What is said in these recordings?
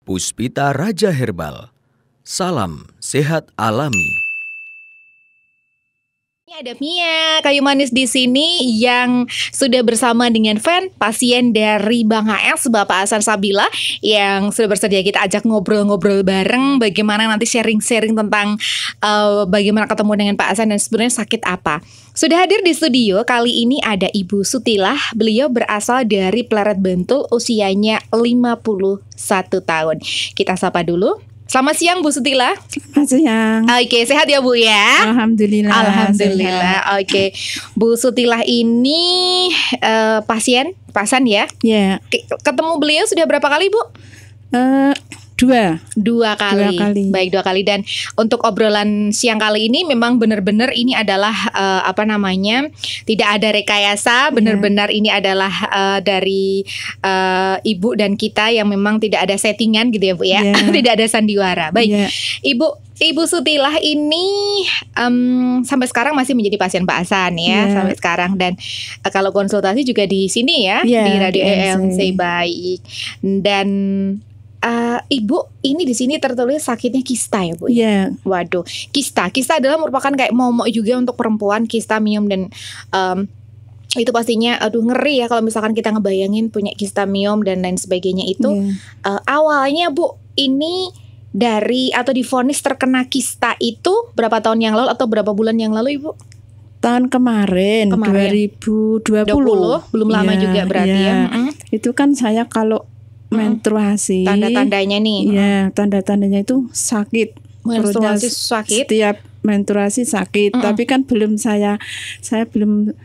Puspita Raja Herbal. Salam sehat alami. Ini ada Mia, kayu manis di sini yang sudah bersama dengan Van, pasien dari Bang HS, Bapak Hasan Sabila, yang sudah bersedia kita ajak ngobrol-ngobrol bareng. Bagaimana nanti sharing-sharing tentang bagaimana ketemu dengan Pak Hasan dan sebenarnya sakit apa. Sudah hadir di studio kali ini ada Ibu Sutilah. Beliau berasal dari Pleret Bantul, usianya 51 tahun. Kita sapa dulu. Selamat siang Bu Sutilah. Selamat siang. Oke, sehat ya Bu ya? Alhamdulillah. Alhamdulillah. Oke, Bu Sutilah ini pasien ya? Ya. Ketemu beliau sudah berapa kali Bu? Dua kali. Baik, 2 kali. Dan untuk obrolan siang kali ini memang benar-benar ini adalah tidak ada rekayasa, benar-benar ini adalah dari Ibu dan kita yang memang tidak ada settingan gitu ya Bu ya. Tidak ada sandiwara. Baik. Ibu Sutilah ini sampai sekarang masih menjadi pasien Pak Hasan ya, sampai sekarang. Dan kalau konsultasi juga di sini ya, di Radio EMC. Baik. Dan Ibu ini di sini tertulis sakitnya kista ya Bu? Iya. Waduh, kista adalah merupakan kayak momok juga untuk perempuan, kista miom. Dan itu pastinya ngeri ya kalau misalkan kita ngebayangin punya kista miom dan lain sebagainya itu. Awalnya Bu, ini dari atau divonis terkena kista itu berapa tahun yang lalu atau berapa bulan yang lalu Ibu? Tahun kemarin 2020. Belum lama juga berarti ya. Itu kan saya kalau menstruasi, tanda-tandanya nih. Iya, tanda-tandanya itu sakit. Menstruasi sakit. Setiap menstruasi sakit, tapi kan saya belum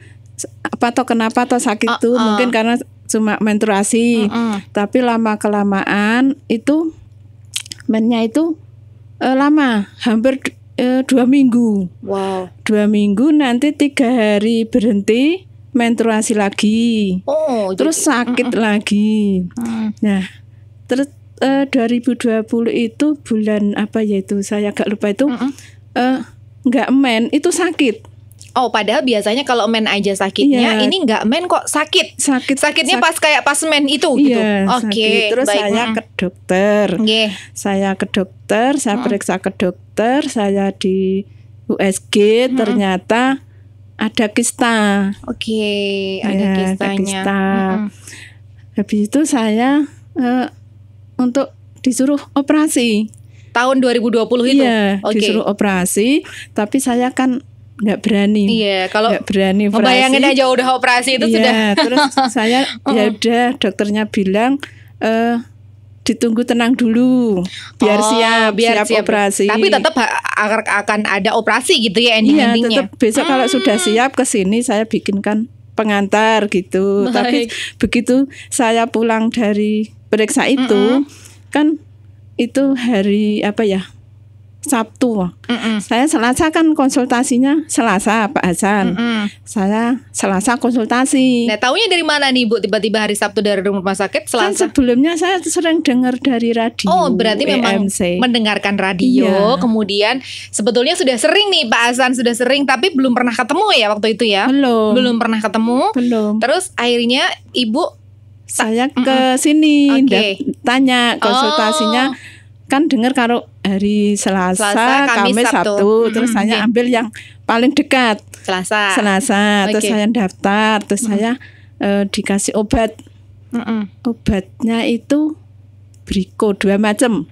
kenapa sakit itu mungkin karena cuma menstruasi. Tapi lama kelamaan itu mennya itu lama, hampir 2 minggu. Wow. 2 minggu, nanti 3 hari berhenti menstruasi lagi, terus sakit lagi. Nah, terus 2020 itu bulan apa ya itu, saya agak lupa itu, nggak men itu sakit. Oh, padahal biasanya kalau men aja sakitnya, ini nggak men kok sakit. Sakitnya pas men itu gitu. Oke. Terus baik. Saya ke dokter. Saya periksa ke dokter, saya di USG, ternyata ada kista. Ada kistanya. Habis itu saya untuk disuruh operasi. Tahun 2020 itu? Iya, disuruh operasi, tapi saya kan nggak berani. Iya, kalau nggak berani operasi. Bayangin aja udah operasi itu sudah. Terus saya ya udah, dokternya bilang ditunggu tenang dulu, biar siap operasi. Tapi tetap akan ada operasi gitu ya ending-endingnya. Iya, tetap besok kalau sudah siap ke sini saya bikinkan pengantar gitu. Baik. Tapi begitu saya pulang dari periksa itu, kan itu hari apa ya? Sabtu. Saya Selasa kan konsultasinya Selasa Pak Hasan. Saya Selasa konsultasi. Nah, taunya dari mana nih Bu? Tiba-tiba hari Sabtu dari rumah sakit Selasa. Kan sebelumnya saya sering dengar dari radio. Oh, berarti memang mendengarkan radio. Kemudian sebetulnya sudah sering nih Pak Hasan, sudah sering, tapi belum pernah ketemu ya waktu itu ya? Belum pernah ketemu. Terus akhirnya Ibu saya ke sini tanya konsultasinya. Kan dengar kalau hari Selasa, Kamis, Sabtu. Terus saya ambil yang paling dekat, Selasa. Terus saya daftar, terus saya dikasih obat. Obatnya itu Brico 2 macam.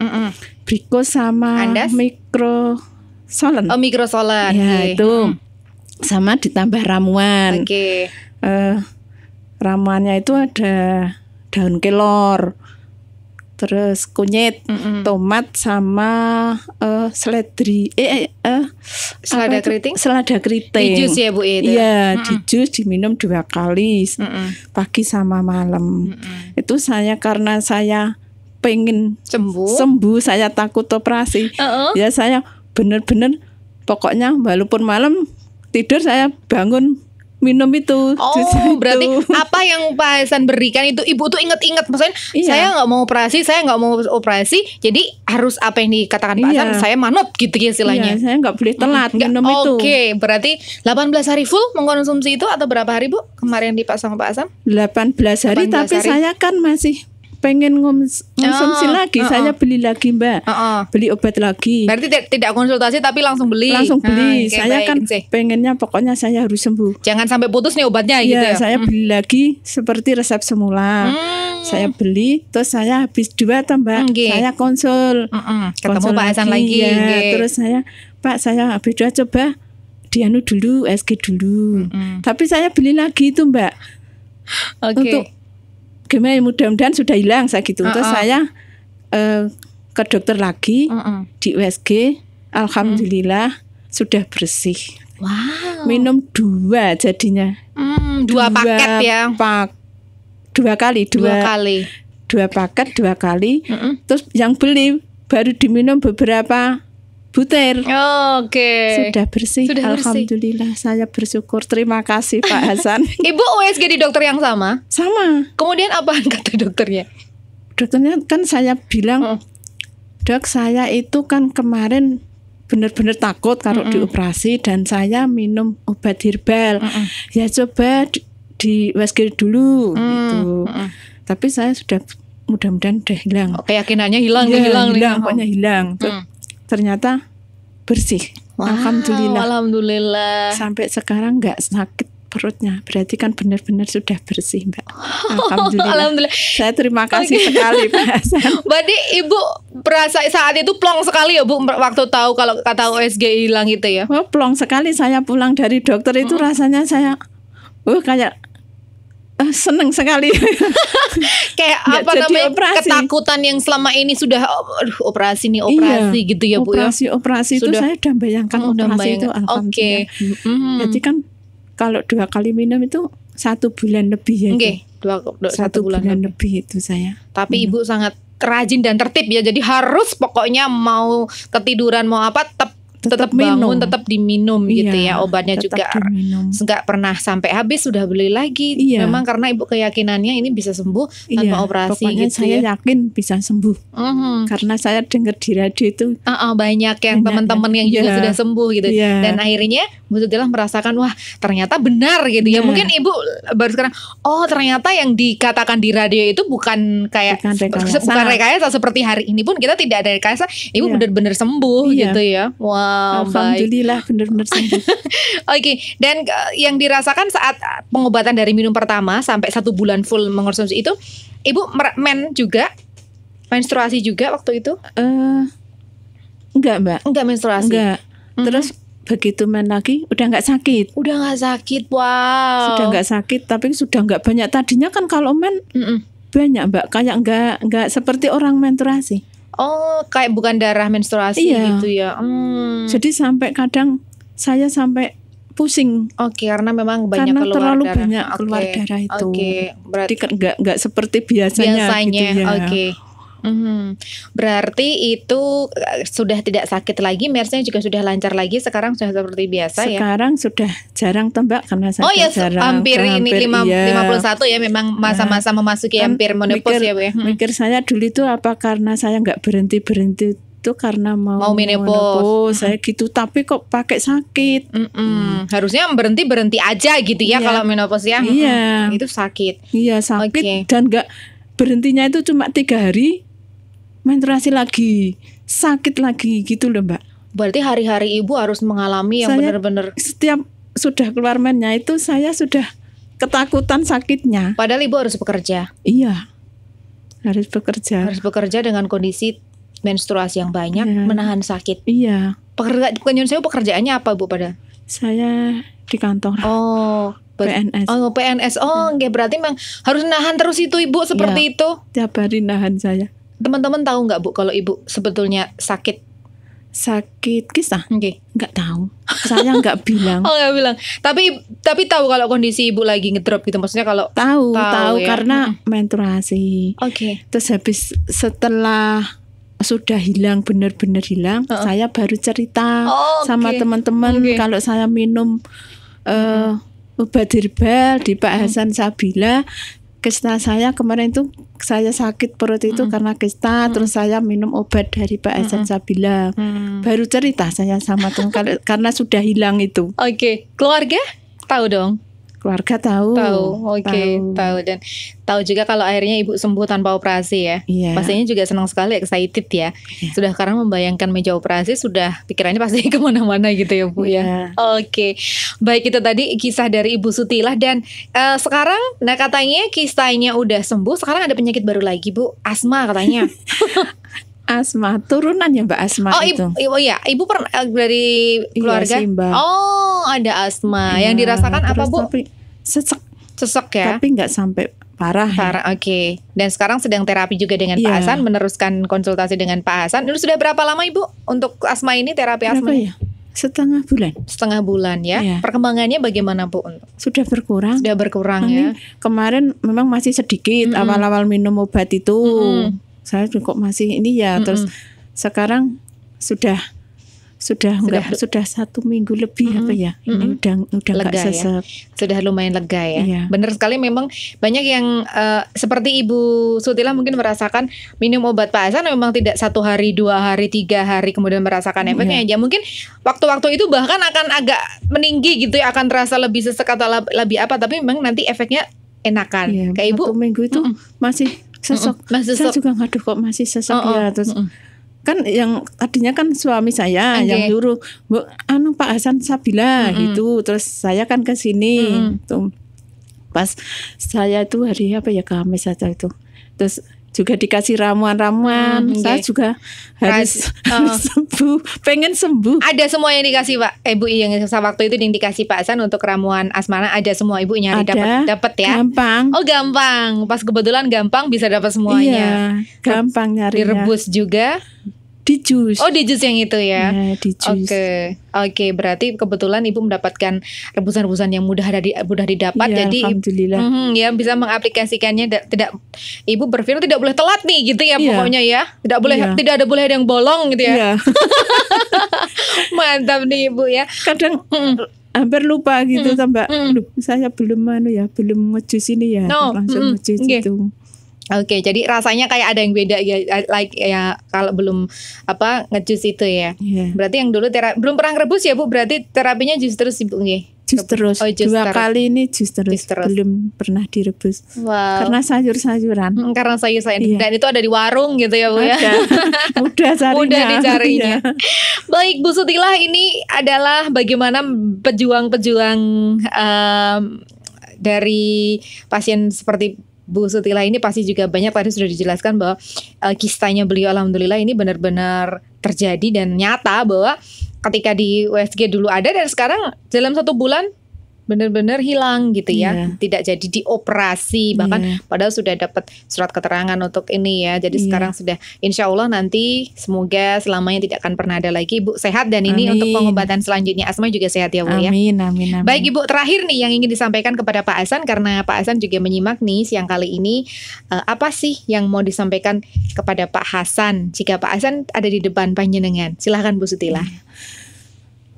Brico sama Microsolon. Microsolon. Ya, itu sama ditambah ramuan. Ramuannya itu ada daun kelor, terus kunyit, tomat, sama selada keriting. Di jus ya Bu itu? Iya, di jus, diminum 2 kali, pagi sama malam. Itu saya karena saya pengen sembuh, saya takut operasi. Ya saya benar-benar pokoknya walaupun malam tidur saya bangun minum itu. Berarti apa yang Pak Hasan berikan itu Ibu tuh inget-inget. Maksudnya saya nggak mau operasi, jadi harus apa yang dikatakan Pak Hasan, saya manut gitu ya istilahnya. Saya nggak boleh telat minum itu. Berarti 18 hari full mengkonsumsi itu atau berapa hari Bu kemarin dipasang Pak Hasan? 18 hari, tapi hari. Saya kan masih pengen konsumsi lagi, saya beli lagi Mbak, beli obat lagi. Berarti tidak konsultasi tapi langsung beli. Langsung beli. Saya kan pengennya pokoknya saya harus sembuh. Jangan sampai putus nih obatnya gitu ya. Saya beli lagi seperti resep semula. Saya beli, terus saya habis 2 tuh Mbak, saya konsul. Ketemu Pak Hasan lagi. Terus Pak saya habis 2 coba dianu dulu, USG dulu. Tapi saya beli lagi itu Mbak. Untuk gimana mudah-mudahan sudah hilang saya gitu. Terus saya ke dokter lagi di USG, alhamdulillah sudah bersih. Wow. Minum 2 jadinya. 2 paket ya. 2 kali. 2 paket 2 kali. Terus yang beli baru diminum beberapa butir. Sudah bersih. Alhamdulillah, saya bersyukur. Terima kasih Pak Hasan. Ibu USG di dokter yang sama? Sama. Kemudian apa kata dokternya? Dokternya kan saya bilang, Dok, saya itu kan kemarin benar-benar takut kalau dioperasi dan saya minum obat herbal. Ya coba di USG dulu gitu. Tapi saya sudah mudah-mudahan udah hilang. Keyakinannya hilang. Pokoknya hilang. Ternyata bersih. Wow, alhamdulillah. Sampai sekarang nggak sakit perutnya. Berarti kan benar-benar sudah bersih Mbak. Alhamdulillah. Saya terima kasih sekali Pak Hasan. Berarti Ibu berasa saat itu plong sekali ya Bu, waktu tahu kalau kata USG hilang itu ya? Plong sekali. Saya pulang dari dokter itu rasanya saya kayak seneng sekali. Kayak apa namanya, ketakutan yang selama ini sudah operasi gitu ya Bu ya. Operasi itu saya udah bayangkan operasi itu alhamdulillah. Jadi kan kalau 2 kali minum itu 1 bulan lebih ya. 1 bulan lebih itu saya. Tapi Ibu sangat rajin dan tertib ya. Jadi harus pokoknya mau ketiduran mau apa tetap bangun, tetap diminum gitu ya. Obatnya juga nggak pernah sampai habis, sudah beli lagi. Memang karena Ibu keyakinannya ini bisa sembuh tanpa operasi. Pokoknya gitu saya ya. yakin bisa sembuh. Karena saya dengar di radio itu banyak yang teman-teman yang juga sudah sembuh gitu. Dan akhirnya Bu Tuti merasakan wah ternyata benar gitu ya. Mungkin Ibu baru sekarang ternyata yang dikatakan di radio itu bukan kayak bukan rekayasa seperti hari ini pun kita tidak ada rekayasa. Ibu benar-benar sembuh gitu ya. Alhamdulillah benar-benar sembuh. Oke. Dan yang dirasakan saat pengobatan dari minum pertama sampai 1 bulan full mengonsumsi itu, Ibu menstruasi juga waktu itu? Enggak Mbak. Enggak menstruasi. Enggak. Terus begitu main lagi udah nggak sakit. Wow. Sudah nggak sakit, tapi sudah nggak banyak. Tadinya kan kalau main banyak Mbak, kayak nggak seperti orang menstruasi. Kayak bukan darah menstruasi gitu ya. Jadi sampai kadang saya sampai pusing. Karena memang banyak karena keluar terlalu darah. banyak keluar darah itu. Berarti nggak seperti biasanya. Gitu ya. Berarti itu sudah tidak sakit lagi, MERS-nya juga sudah lancar lagi. Sekarang sudah seperti biasa ya. Sekarang sudah jarang tembak karena saya jarang. Hampir ini 51 ya, memang masa-masa memasuki hampir menopause ya Bu ya. Mikir saya dulu itu apa karena saya nggak berhenti itu karena mau menopause saya gitu, tapi kok pakai sakit. Harusnya berhenti aja gitu ya kalau menopause ya. Itu sakit. Sakit dan nggak berhentinya itu cuma 3 hari. Menstruasi lagi, sakit lagi gitu loh Mbak. Berarti hari-hari Ibu harus mengalami yang benar-benar. Setiap sudah keluar mennya itu saya sudah ketakutan sakitnya. Padahal Ibu harus bekerja. Iya, harus bekerja. Harus bekerja dengan kondisi menstruasi yang banyak, menahan sakit. Iya. Pekerjaannya apa Bu pada? Saya di kantor. PNS. PNS. Berarti memang harus nahan terus itu Ibu seperti itu. Tiap hari nahan saya. Teman-teman tahu nggak Bu kalau Ibu sebetulnya sakit kisah? Nggak tahu. Saya nggak bilang. Nggak bilang. Tapi tahu kalau kondisi Ibu lagi ngedrop gitu. Maksudnya kalau tahu ya? Karena menstruasi. Terus habis setelah sudah hilang, benar-benar hilang, saya baru cerita sama teman-teman kalau saya minum obat herbal di Pak Hasan Sabila. Kista saya kemarin itu saya sakit perut itu karena kista, terus saya minum obat dari Pak Hasan Sabila. Baru cerita saya sama teman karena sudah hilang itu. Keluarga tahu dong? keluarga tahu. Tahu dan tahu juga kalau akhirnya ibu sembuh tanpa operasi ya. Iya. Pastinya juga senang sekali, excited ya. Iya. Sudah sekarang membayangkan meja operasi, sudah pikirannya pasti kemana-mana gitu ya Bu ya. Oke. Baik, itu tadi kisah dari Ibu Sutilah dan sekarang, nah katanya kisahnya udah sembuh, sekarang ada penyakit baru lagi Bu, asma katanya. Asma, turunan ya Mbak Asma itu. Ibu pernah dari keluarga. Iya, ada asma. Yang dirasakan apa Bu? Sesek ya. Tapi nggak sampai parah. Oke. Dan sekarang sedang terapi juga dengan Pak Hasan, meneruskan konsultasi dengan Pak Hasan. Itu sudah berapa lama Ibu untuk asma ini, terapi asma? Ya? Setengah bulan ya. Perkembangannya bagaimana Bu? Sudah berkurang ya. Kemarin memang masih sedikit awal-awal minum obat itu. Saya kok masih ini ya. Terus sekarang sudah 1 minggu lebih apa ya. Ini udah lega gak sesek. Ya? Sudah lumayan lega ya. Iya. Benar sekali, memang banyak yang seperti Ibu Sutilah mungkin merasakan minum obat Pak Hasan memang tidak 1 hari, 2 hari, 3 hari kemudian merasakan efeknya aja. Mungkin waktu-waktu itu bahkan akan agak meninggi gitu ya, akan terasa lebih sesek atau lebih apa, tapi memang nanti efeknya enakan. Iya, kayak Ibu 1 minggu itu masih sesek. Saya juga ngaduh kok masih sesek ya. Terus kan yang tadinya kan suami saya yang nyuruh, Bu, Pak Hasan Sabila gitu. Terus saya kan ke sini tuh. Pas saya itu hari apa ya, Kamis saja itu. Terus juga dikasih ramuan-ramuan. Saya juga harus sembuh, pengen sembuh. Ada semua yang dikasih Pak Ibu, yang waktu itu yang dikasih Pak Hasan untuk ramuan asmana, ada semua Ibu nyari dapat ya. Gampang. Oh gampang, pas kebetulan gampang bisa dapat semuanya. Iya, gampang nyarinya. Direbus juga. Di jus. Oh, di jus yang itu ya. Ya, di jus. Oke, berarti kebetulan Ibu mendapatkan rebusan-rebusan yang mudah didapat. Ya, jadi alhamdulillah. Ya bisa mengaplikasikannya. Tidak, Ibu berpikir tidak boleh telat nih gitu ya, pokoknya ya. Tidak boleh ada yang bolong gitu ya. Mantap nih Ibu ya. Kadang hampir lupa gitu sampai saya belum ngejus ini ya. Langsung ngejus itu. Oke, jadi rasanya kayak ada yang beda ya, kalau belum ngejus itu ya. Berarti yang dulu belum pernah rebus ya Bu, berarti terapinya jus terus Ibu nggih. Jus terus. 2 kali ini jus terus. Belum pernah direbus. Wow. Karena sayur-sayuran. Karena sayur-sayuran. Dan itu ada di warung gitu ya Bu ya. Mudah carinya. Mudah dicarinya. Baik Bu Sutilah, ini adalah bagaimana pejuang-pejuang dari pasien seperti Bu Sutilah ini pasti juga banyak, tadi sudah dijelaskan bahwa kisahnya beliau alhamdulillah ini benar-benar terjadi dan nyata, bahwa ketika di USG dulu ada dan sekarang dalam 1 bulan benar-benar hilang gitu ya. Tidak jadi dioperasi, bahkan padahal sudah dapat surat keterangan untuk ini ya. Jadi sekarang sudah, insya Allah nanti semoga selamanya tidak akan pernah ada lagi Ibu sehat, dan ini untuk pengobatan selanjutnya asma juga sehat ya Bu ya. Amin. Baik Ibu, terakhir nih yang ingin disampaikan kepada Pak Hasan, karena Pak Hasan juga menyimak nih siang kali ini, apa sih yang mau disampaikan kepada Pak Hasan jika Pak Hasan ada di depan panjenengan? Silahkan Bu Sutilah.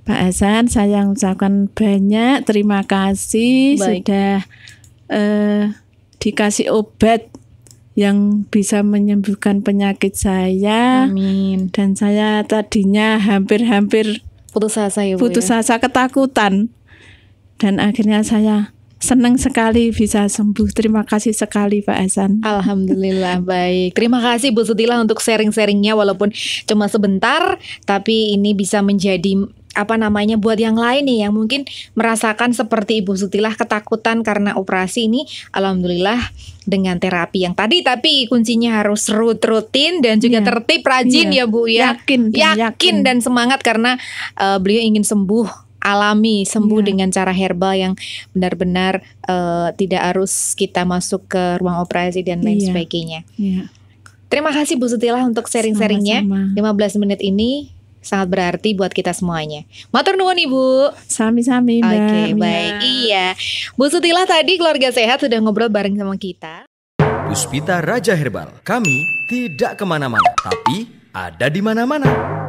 Pak Hasan, saya ucapkan banyak terima kasih. Sudah dikasih obat yang bisa menyembuhkan penyakit saya. Amin. Dan saya tadinya hampir putus asa ya Bu. Putus asa, ketakutan. Dan akhirnya saya senang sekali bisa sembuh. Terima kasih sekali Pak Hasan. Alhamdulillah. Baik, terima kasih Bu Sutilah untuk sharing-sharingnya, walaupun cuma sebentar, tapi ini bisa menjadi buat yang lain nih yang mungkin merasakan seperti Ibu Sutilah, ketakutan karena operasi ini. Alhamdulillah dengan terapi yang tadi, tapi kuncinya harus rutin dan juga tertib, rajin ya Bu ya. Yakin dan semangat, karena beliau ingin sembuh alami, dengan cara herbal yang benar-benar tidak harus kita masuk ke ruang operasi dan lain sebagainya. Terima kasih Bu Sutilah untuk sharing-sharingnya. 15 menit ini sangat berarti buat kita semuanya. Matur nuwun Ibu. Sami-sami Mbak. Oke, baik. Iya. Bu Sutilah tadi keluarga sehat sudah ngobrol bareng sama kita. Puspita Raja Herbal. Kami tidak kemana-mana, tapi ada di mana-mana.